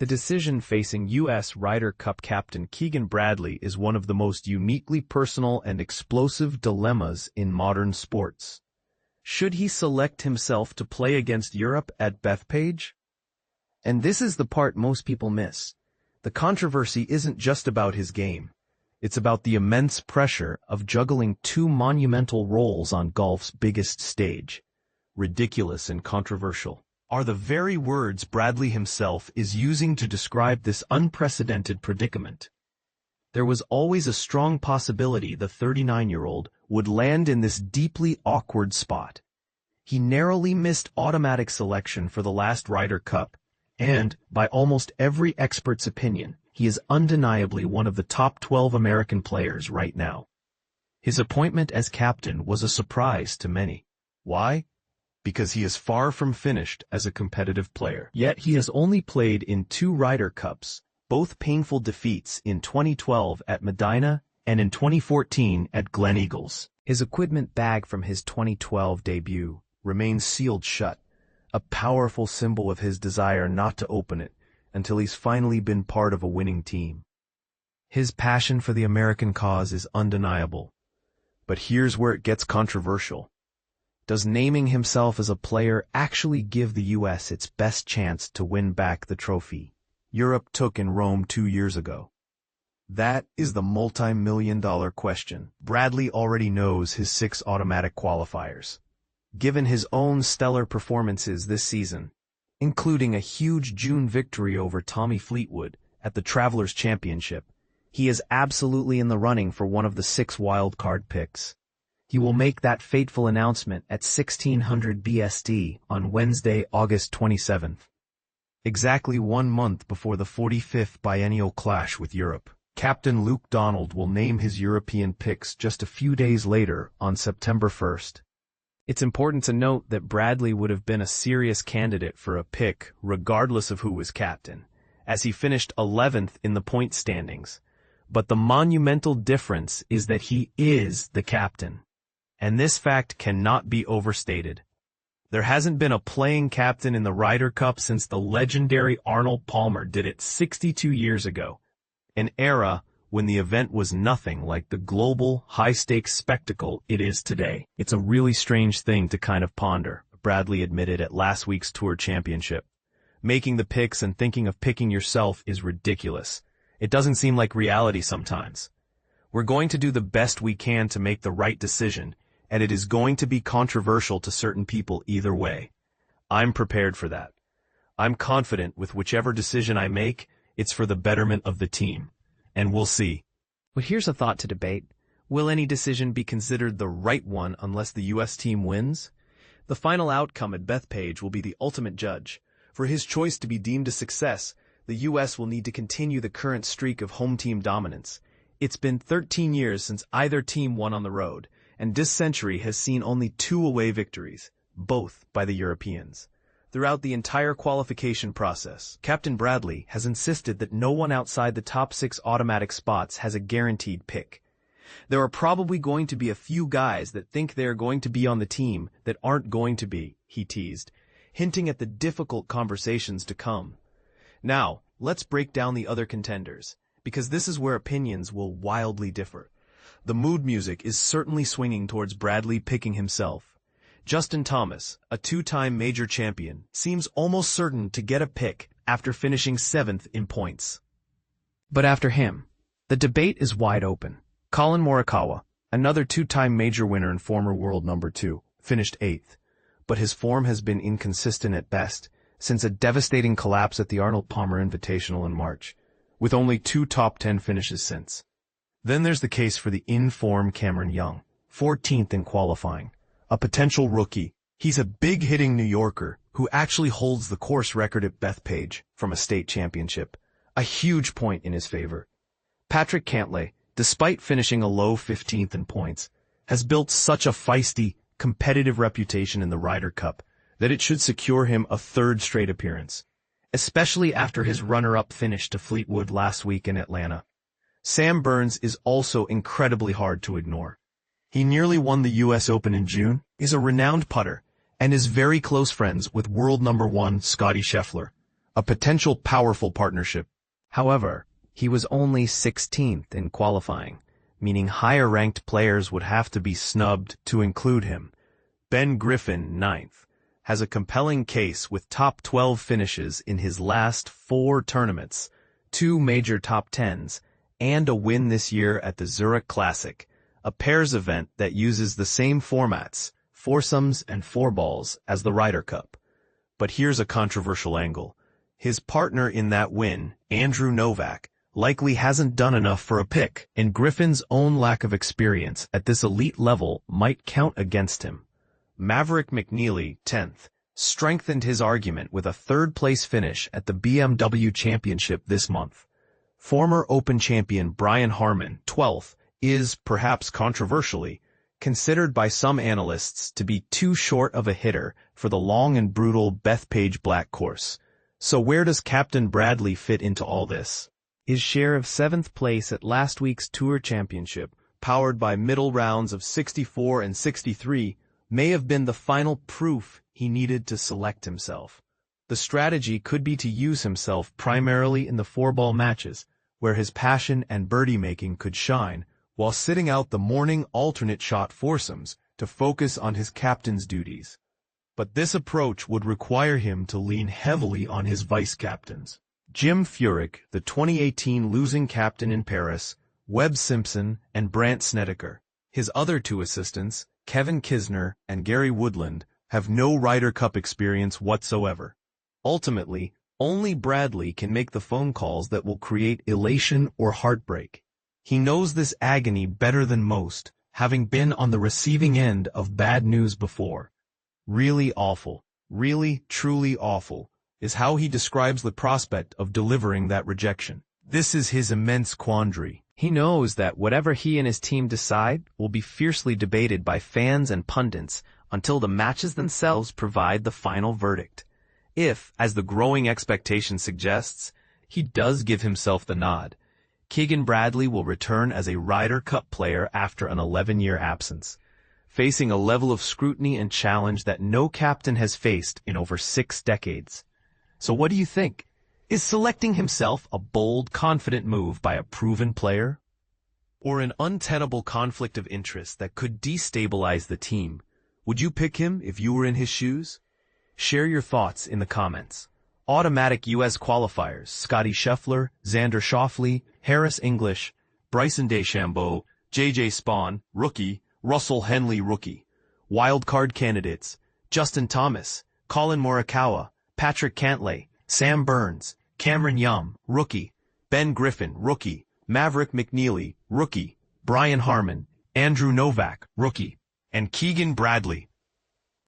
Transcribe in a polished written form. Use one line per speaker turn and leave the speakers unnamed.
The decision facing U.S. Ryder Cup captain Keegan Bradley is one of the most uniquely personal and explosive dilemmas in modern sports. Should he select himself to play against Europe at Bethpage? And this is the part most people miss. The controversy isn't just about his game. It's about the immense pressure of juggling two monumental roles on golf's biggest stage. Ridiculous and controversial are the very words Bradley himself is using to describe this unprecedented predicament. There was always a strong possibility the 39-year-old would land in this deeply awkward spot. He narrowly missed automatic selection for the last Ryder Cup, and, by almost every expert's opinion, he is undeniably one of the top 12 American players right now. His appointment as captain was a surprise to many. Why? Because he is far from finished as a competitive player. Yet he has only played in 2 Ryder Cups, both painful defeats in 2012 at Medina and in 2014 at Glen Eagles. His equipment bag from his 2012 debut remains sealed shut, a powerful symbol of his desire not to open it until he's finally been part of a winning team. His passion for the American cause is undeniable. But here's where it gets controversial. Does naming himself as a player actually give the U.S. its best chance to win back the trophy Europe took in Rome 2 years ago? That is the multi-million-dollar question. Bradley already knows his 6 automatic qualifiers. Given his own stellar performances this season, including a huge June victory over Tommy Fleetwood at the Travelers Championship, he is absolutely in the running for one of the 6 wildcard picks. He will make that fateful announcement at 1600 BST on Wednesday, August 27th. Exactly 1 month before the 45th biennial clash with Europe. Captain Luke Donald will name his European picks just a few days later on September 1st. It's important to note that Bradley would have been a serious candidate for a pick regardless of who was captain, as he finished 11th in the point standings. But the monumental difference is that he is the captain. And this fact cannot be overstated. There hasn't been a playing captain in the Ryder Cup since the legendary Arnold Palmer did it 62 years ago, an era when the event was nothing like the global, high-stakes spectacle it is today. It's a really strange thing to kind of ponder, Bradley admitted at last week's Tour Championship. Making the picks and thinking of picking yourself is ridiculous. It doesn't seem like reality sometimes. We're going to do the best we can to make the right decision, and it is going to be controversial to certain people either way. I'm prepared for that. I'm confident with whichever decision I make, it's for the betterment of the team. And we'll see.
Well, here's a thought to debate. Will any decision be considered the right one unless the U.S. team wins? The final outcome at Bethpage will be the ultimate judge. For his choice to be deemed a success, the U.S. will need to continue the current streak of home team dominance. It's been 13 years since either team won on the road, and this century has seen only 2 away victories, both by the Europeans. Throughout the entire qualification process, Captain Bradley has insisted that no one outside the top 6 automatic spots has a guaranteed pick. There are probably going to be a few guys that think they are going to be on the team that aren't going to be, he teased, hinting at the difficult conversations to come. Now, let's break down the other contenders, because this is where opinions will wildly differ. The mood music is certainly swinging towards Bradley picking himself. Justin Thomas, a 2-time major champion, seems almost certain to get a pick after finishing 7th in points.
But after him, the debate is wide open. Collin Morikawa, another 2-time major winner and former world number 2, finished 8th, but his form has been inconsistent at best since a devastating collapse at the Arnold Palmer Invitational in March, with only 2 top 10 finishes since. Then there's the case for the in-form Cameron Young, 14th in qualifying, a potential rookie. He's a big-hitting New Yorker who actually holds the course record at Bethpage from a state championship, a huge point in his favor. Patrick Cantlay, despite finishing a low 15th in points, has built such a feisty, competitive reputation in the Ryder Cup that it should secure him a 3rd straight appearance, especially after his runner-up finish to Fleetwood last week in Atlanta. Sam Burns is also incredibly hard to ignore. He nearly won the U.S. Open in June, is a renowned putter, and is very close friends with world number 1 Scottie Scheffler, a potential powerful partnership.
However, he was only 16th in qualifying, meaning higher-ranked players would have to be snubbed to include him. Ben Griffin, 9th, has a compelling case with top 12 finishes in his last 4 tournaments, 2 major top 10s, and a win this year at the Zurich Classic, a pairs event that uses the same formats, foursomes and fourballs, as the Ryder Cup. But here's a controversial angle. His partner in that win, Andrew Novak, likely hasn't done enough for a pick, and Griffin's own lack of experience at this elite level might count against him. Maverick McNeely, 10th, strengthened his argument with a third-place finish at the BMW Championship this month. Former Open champion Brian Harman, 12th, is, perhaps controversially, considered by some analysts to be too short of a hitter for the long and brutal Bethpage Park course. So where does Captain Bradley fit into all this? His share of 7th place at last week's Tour Championship, powered by middle rounds of 64 and 63, may have been the final proof he needed to select himself. The strategy could be to use himself primarily in the 4-ball matches, where his passion and birdie-making could shine, while sitting out the morning alternate shot foursomes to focus on his captain's duties. But this approach would require him to lean heavily on his vice-captains. Jim Furyk, the 2018 losing captain in Paris, Webb Simpson, and Brandt Snedeker. His other 2 assistants, Kevin Kisner and Gary Woodland, have no Ryder Cup experience whatsoever. Ultimately, only Bradley can make the phone calls that will create elation or heartbreak. He knows this agony better than most, having been on the receiving end of bad news before. Really awful, really, truly awful, is how he describes the prospect of delivering that rejection. This is his immense quandary. He knows that whatever he and his team decide will be fiercely debated by fans and pundits until the matches themselves provide the final verdict. If, as the growing expectation suggests, he does give himself the nod, Keegan Bradley will return as a Ryder Cup player after an 11-year absence, facing a level of scrutiny and challenge that no captain has faced in over 6 decades. So what do you think? Is selecting himself a bold, confident move by a proven player? Or an untenable conflict of interest that could destabilize the team? Would you pick him if you were in his shoes? Share your thoughts in the comments. Automatic U.S. qualifiers: Scotty Scheffler, Xander Schauffele, Harris English, Bryson DeChambeau, J.J. Spaun, rookie, Russell Henley, rookie. Wildcard candidates: Justin Thomas, Colin Morikawa, Patrick Cantlay, Sam Burns, Cameron Young, rookie. Ben Griffin, rookie. Maverick McNeely, rookie. Brian Harman, Andrew Novak, rookie. And Keegan Bradley,